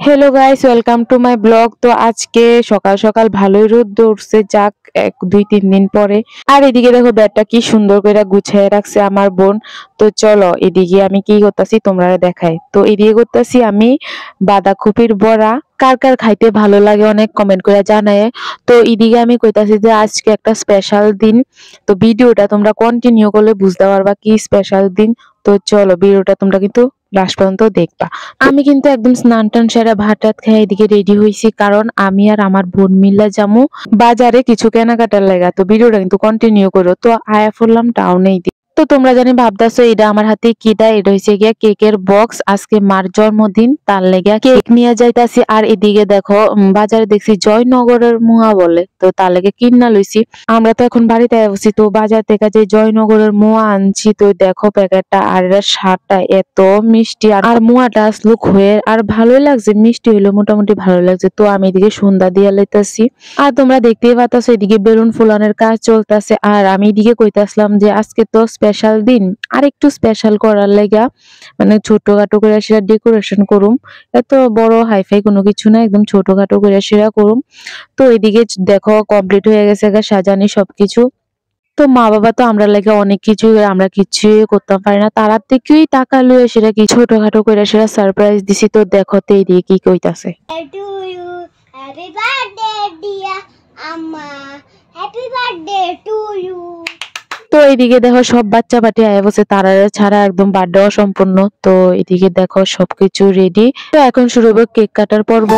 Hello guys, welcome to my blog. তো আজকে সকাল সকাল ভালোই রোদ উঠছে, যাক এক দুই তিন দিন পরে। আর এদিকে দেখো ব্যাগটা কি সুন্দর করে গুছিয়ে রাখছে আমার বোন। তো চলো এদিকে আমি কি করতেছি তোমরা দেখাই। তো এদিকে করতেছি আমি বাঁধাকপির বড়া। কার কার খাইতে ভালো লাগে অনেক কমেন্ট করে জানায়। তো এদিকে আমি কইতাছি যে আজকে একটা স্পেশাল দিন। তো ভিডিওটা তোমরা কন্টিনিউ করলে বুঝতে পারবা কি স্পেশাল দিন। তো চলো ভিডিওটা তোমরা কিন্তু লাস্ট পর্যন্ত দেখবা। আমি কিন্তু একদম স্নান টান সেরা ভাত টাত খেয়ে এদিকে রেডি হয়েছি, কারণ আমি আর আমার বোন মিল্লা যামু বাজারে কিছু কেনাকাটার লাগা। তো ভিডিওটা কিন্তু কন্টিনিউ করো। তো আয়া পড়লাম টাউনে। তো তোমরা জানি ভাবতেছো এটা আমার হাতে কিটা, এটা হয়েছে গিয়া কেকের বক্স। আজকে মার জন্মদিন, তার লেগে কেক নিয়ে যাইতাছি। আর এদিকে দেখো বাজারে দেখছি জয়নগরের মুয়া বলে, তো তার লেগে কিনা লইছি। আমরা তো এখন বাড়িতে আসছি, তো বাজার থেকে যে জয়নগরের মুয়া আনছি, তো দেখো প্যাকেটটা আর এর স্বাদটা এত মিষ্টি। আর মুয়াটা আসলো হয়ে আর ভালোই লাগছে, মিষ্টি হইলো মোটামুটি ভালো লাগছে। তো আমি এদিকে সন্ধ্যা দিয়ে লাইতাছি। আর তোমরা দেখতেই পাচ্ছ এদিকে বেলুন ফুলানোর কাজ চলতেছে। আর আমি এদিকে কইতাছিলাম যে আজকে তো স্পেশাল দিন, আর একটু স্পেশাল করার লাগা মানে ছোটখাটো করে সেটা ডেকোরেশন করুম। এত বড় হাইফাই কোনো কিছু না, একদম ছোটখাটো করে সেটা করুম। তো এদিকে দেখো কমপ্লিট হয়ে গেছে সাজানি সবকিছু। তো মা বাবা তো আমরা লাগে অনেক কিছু, আমরা কিছুই করতে পারি না, তারার থেকেই টাকা লুয়ে সেটা কি ছোটখাটো করে সেটা সারপ্রাইজ দিছি। তো দেখো তো এদিকে কি কইতাছে। Happy birthday, dear Amma. Happy birthday to you. তো এদিকে দেখো সব বাচ্চা পাটি আয়া বসে, তারা ছাড়া একদম বার্থডে অসম্পূর্ণ। তো এদিকে দেখো সবকিছু রেডি। তো এখন শুরু হবে কেক কাটার পর্ব।